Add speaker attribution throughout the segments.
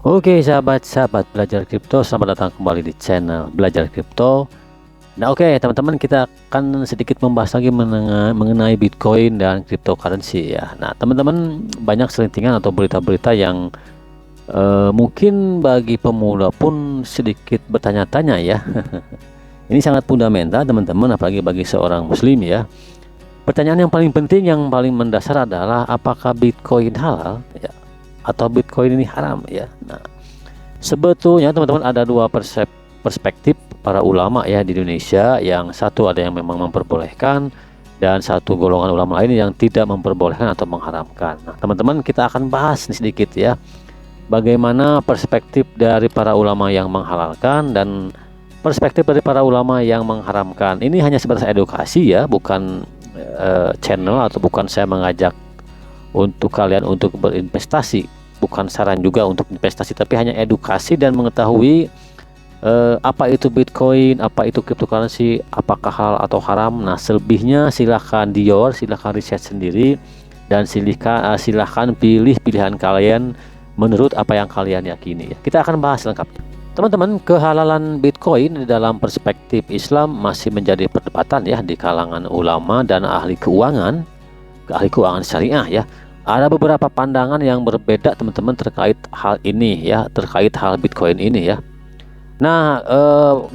Speaker 1: Oke sahabat-sahabat belajar kripto, selamat datang kembali di channel Belajar Kripto. Nah oke teman-teman, kita akan sedikit membahas lagi mengenai Bitcoin dan cryptocurrency ya. Nah teman-teman, banyak selentingan atau berita-berita yang mungkin bagi pemula pun sedikit bertanya-tanya ya. Ini sangat fundamental teman-teman, apalagi bagi seorang muslim ya. Pertanyaan yang paling penting, yang paling mendasar adalah apakah Bitcoin halal ya, atau Bitcoin ini haram ya. Nah, sebetulnya teman-teman ada dua perspektif para ulama ya di Indonesia. Yang satu ada yang memang memperbolehkan, dan satu golongan ulama lain yang tidak memperbolehkan atau mengharamkan. Nah, teman-teman, kita akan bahas nih sedikit ya, bagaimana perspektif dari para ulama yang menghalalkan dan perspektif dari para ulama yang mengharamkan. Ini hanya sebatas edukasi ya, bukan channel atau bukan saya mengajak untuk kalian untuk berinvestasi, bukan saran juga untuk investasi, tapi hanya edukasi dan mengetahui apa itu Bitcoin, apa itu cryptocurrency, apakah halal atau haram. Nah selebihnya silahkan silahkan riset sendiri, dan silahkan pilih pilihan kalian menurut apa yang kalian yakini ya. Kita akan bahas lengkapnya. Teman-teman, kehalalan Bitcoin dalam perspektif Islam masih menjadi perdebatan ya di kalangan ulama dan ahli keuangan syariah ya. Ada beberapa pandangan yang berbeda teman-teman terkait hal ini ya, terkait hal Bitcoin ini ya. Nah,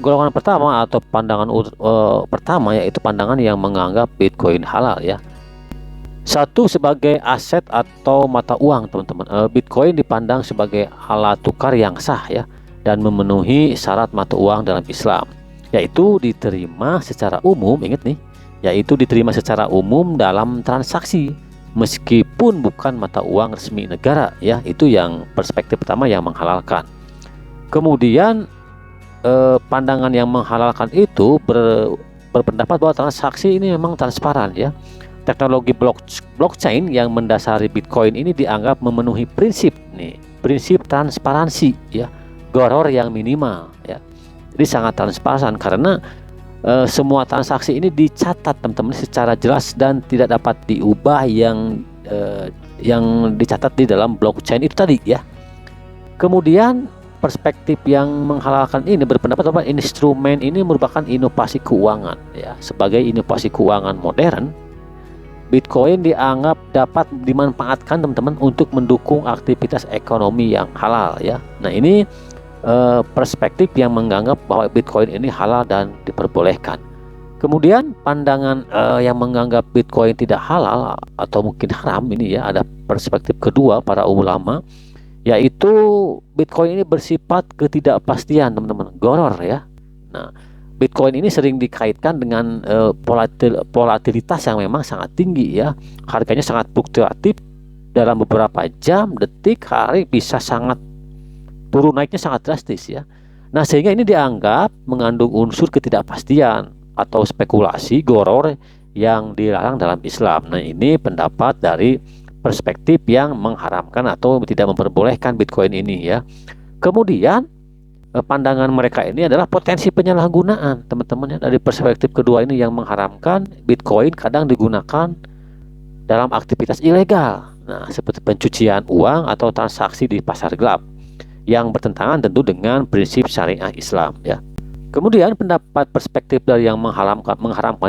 Speaker 1: golongan pertama atau pandangan pertama yaitu pandangan yang menganggap Bitcoin halal ya. Satu, sebagai aset atau mata uang teman-teman. Bitcoin dipandang sebagai alat tukar yang sah ya, dan memenuhi syarat mata uang dalam Islam, yaitu diterima secara umum. Ingat nih, yaitu diterima secara umum dalam transaksi meskipun bukan mata uang resmi negara ya. Itu yang perspektif pertama yang menghalalkan. Kemudian pandangan yang menghalalkan itu berpendapat bahwa transaksi ini memang transparan ya. Teknologi blockchain yang mendasari Bitcoin ini dianggap memenuhi prinsip transparansi ya, gharar yang minimal ya. Jadi sangat transparan karena semua transaksi ini dicatat teman-teman secara jelas dan tidak dapat diubah yang dicatat di dalam blockchain itu tadi ya. Kemudian perspektif yang menghalalkan ini berpendapat bahwa instrumen ini merupakan inovasi keuangan ya. Sebagai inovasi keuangan modern, Bitcoin dianggap dapat dimanfaatkan teman-teman untuk mendukung aktivitas ekonomi yang halal ya. Nah ini perspektif yang menganggap bahwa Bitcoin ini halal dan diperbolehkan. Kemudian pandangan yang menganggap Bitcoin tidak halal atau mungkin haram ini ya, ada perspektif kedua para ulama, yaitu Bitcoin ini bersifat ketidakpastian teman-teman, gharar ya. Nah Bitcoin ini sering dikaitkan dengan volatilitas yang memang sangat tinggi ya. Harganya sangat fluktuatif, dalam beberapa jam, detik, hari bisa sangat turun naiknya sangat drastis ya. Nah sehingga ini dianggap mengandung unsur ketidakpastian atau spekulasi, gharar yang dilarang dalam Islam. Nah ini pendapat dari perspektif yang mengharamkan atau tidak memperbolehkan Bitcoin ini ya. Kemudian pandangan mereka ini adalah potensi penyalahgunaan teman-teman ya. Dari perspektif kedua ini yang mengharamkan, Bitcoin kadang digunakan dalam aktivitas ilegal. Nah seperti pencucian uang atau transaksi di pasar gelap, yang bertentangan tentu dengan prinsip syariah Islam ya. Kemudian pendapat perspektif dari yang mengharamkan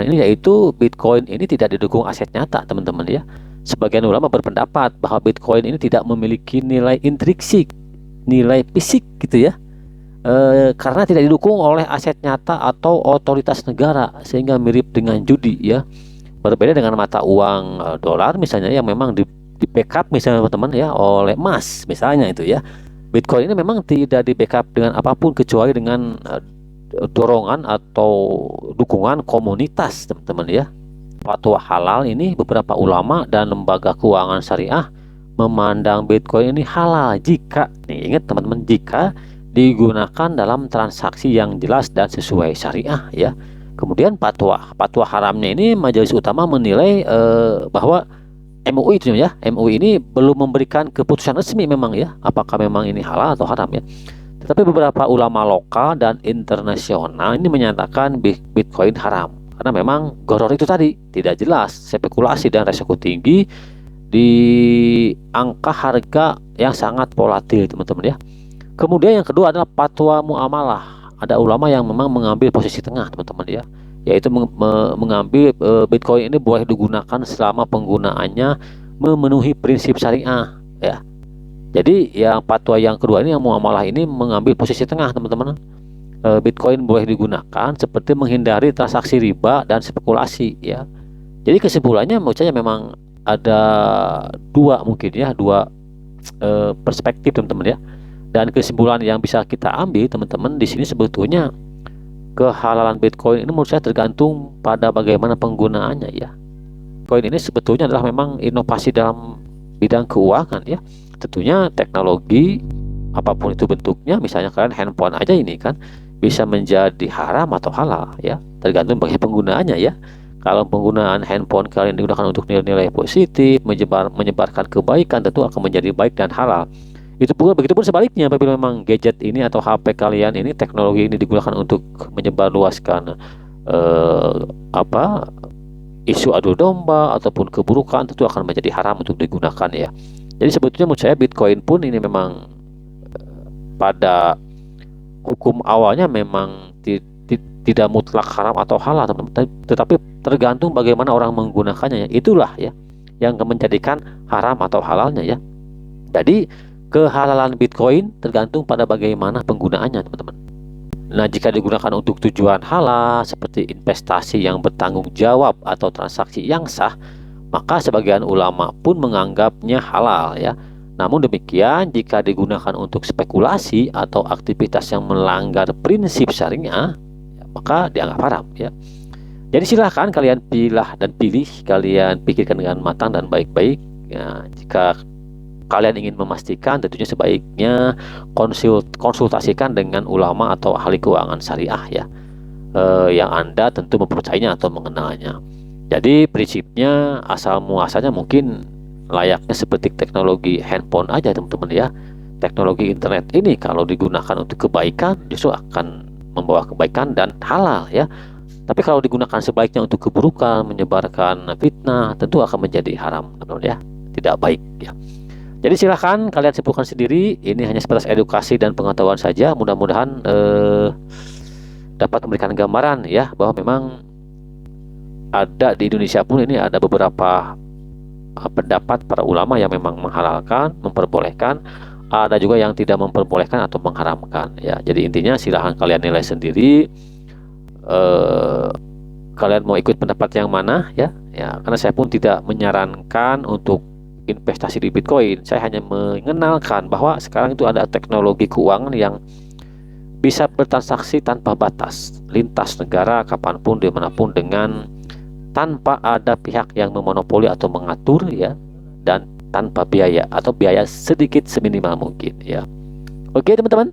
Speaker 1: ini yaitu Bitcoin ini tidak didukung aset nyata teman-teman ya. Sebagian ulama berpendapat bahwa Bitcoin ini tidak memiliki nilai intrinsik, nilai fisik gitu ya, karena tidak didukung oleh aset nyata atau otoritas negara, sehingga mirip dengan judi ya. Berbeda dengan mata uang dolar misalnya yang memang di backup misalnya teman-teman ya oleh emas misalnya itu ya. Bitcoin ini memang tidak di backup dengan apapun kecuali dengan dorongan atau dukungan komunitas teman-teman ya. Fatwa halal ini, beberapa ulama dan lembaga keuangan syariah memandang Bitcoin ini halal jika, nih ingat teman-teman, jika digunakan dalam transaksi yang jelas dan sesuai syariah ya. Kemudian fatwa haramnya ini, Majelis Ulama menilai bahwa MUI itu ya, MUI ini belum memberikan keputusan resmi memang ya, apakah memang ini halal atau haram ya. Tetapi beberapa ulama lokal dan internasional ini menyatakan Bitcoin haram karena memang gharar itu tadi tidak jelas, spekulasi dan resiko tinggi di angka harga yang sangat volatil teman-teman ya. Kemudian yang kedua adalah fatwa muamalah. Ada ulama yang memang mengambil posisi tengah, teman-teman ya, yaitu mengambil Bitcoin ini boleh digunakan selama penggunaannya memenuhi prinsip syariah ya. Jadi yang fatwa yang kedua ini, yang muamalah ini, mengambil posisi tengah, teman-teman. Bitcoin boleh digunakan seperti menghindari transaksi riba dan spekulasi ya. Jadi kesimpulannya menurut saya memang ada dua, mungkin ya, dua perspektif, teman-teman ya. Dan kesimpulan yang bisa kita ambil, teman-teman, di sini sebetulnya kehalalan Bitcoin ini menurut saya tergantung pada bagaimana penggunaannya ya. Bitcoin ini sebetulnya adalah memang inovasi dalam bidang keuangan ya. Tentunya teknologi apapun itu bentuknya, misalnya kalian handphone aja ini kan bisa menjadi haram atau halal ya, tergantung bagaimana penggunaannya ya. Kalau penggunaan handphone kalian digunakan untuk nilai-nilai positif, menyebarkan kebaikan, tentu akan menjadi baik dan halal. Begitupun sebaliknya, apabila memang gadget ini atau HP kalian ini, teknologi ini digunakan untuk menyebarluaskan isu adu domba ataupun keburukan, tentu akan menjadi haram untuk digunakan ya. Jadi sebetulnya menurut saya Bitcoin pun ini memang pada hukum awalnya memang tidak mutlak haram atau halal, teman-teman, tetapi tergantung bagaimana orang menggunakannya ya. Itulah ya yang menjadikan haram atau halalnya ya. Jadi kehalalan Bitcoin tergantung pada bagaimana penggunaannya, teman-teman. Nah, jika digunakan untuk tujuan halal seperti investasi yang bertanggung jawab atau transaksi yang sah, maka sebagian ulama pun menganggapnya halal ya. Namun demikian, jika digunakan untuk spekulasi atau aktivitas yang melanggar prinsip syariah, ya, maka dianggap haram ya. Jadi silahkan kalian pilih, kalian pikirkan dengan matang dan baik-baik ya. Jika kalian ingin memastikan, tentunya sebaiknya konsultasikan dengan ulama atau ahli keuangan syariah ya, yang Anda tentu mempercayainya atau mengenalnya. Jadi prinsipnya asal muasalnya mungkin layaknya seperti teknologi handphone aja, teman-teman ya. Teknologi internet ini kalau digunakan untuk kebaikan justru akan membawa kebaikan dan halal ya. Tapi kalau digunakan sebaiknya untuk keburukan, menyebarkan fitnah, tentu akan menjadi haram, teman-teman ya, tidak baik ya. Jadi silahkan kalian simpulkan sendiri. Ini hanya sebatas edukasi dan pengetahuan saja. Mudah-mudahan dapat memberikan gambaran ya, bahwa memang ada di Indonesia pun ini ada beberapa pendapat para ulama yang memang menghalalkan, memperbolehkan, ada juga yang tidak memperbolehkan atau mengharamkan ya. Jadi intinya silahkan kalian nilai sendiri, kalian mau ikut pendapat yang mana ya. Karena saya pun tidak menyarankan untuk investasi di Bitcoin. Saya hanya mengenalkan bahwa sekarang itu ada teknologi keuangan yang bisa bertransaksi tanpa batas, lintas negara, kapanpun, dimanapun, dengan tanpa ada pihak yang memonopoli atau mengatur ya, dan tanpa biaya atau biaya sedikit seminimal mungkin ya. Oke teman-teman,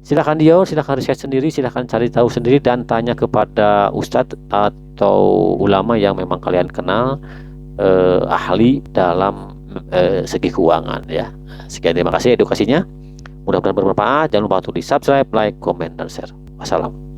Speaker 1: silahkan riset sendiri, silahkan cari tahu sendiri dan tanya kepada ustadz atau ulama yang memang kalian kenal, ahli dalam segi keuangan ya. Sekian, terima kasih edukasinya, mudah-mudahan bermanfaat. Jangan lupa untuk di subscribe, like, comment, dan share. Wassalam.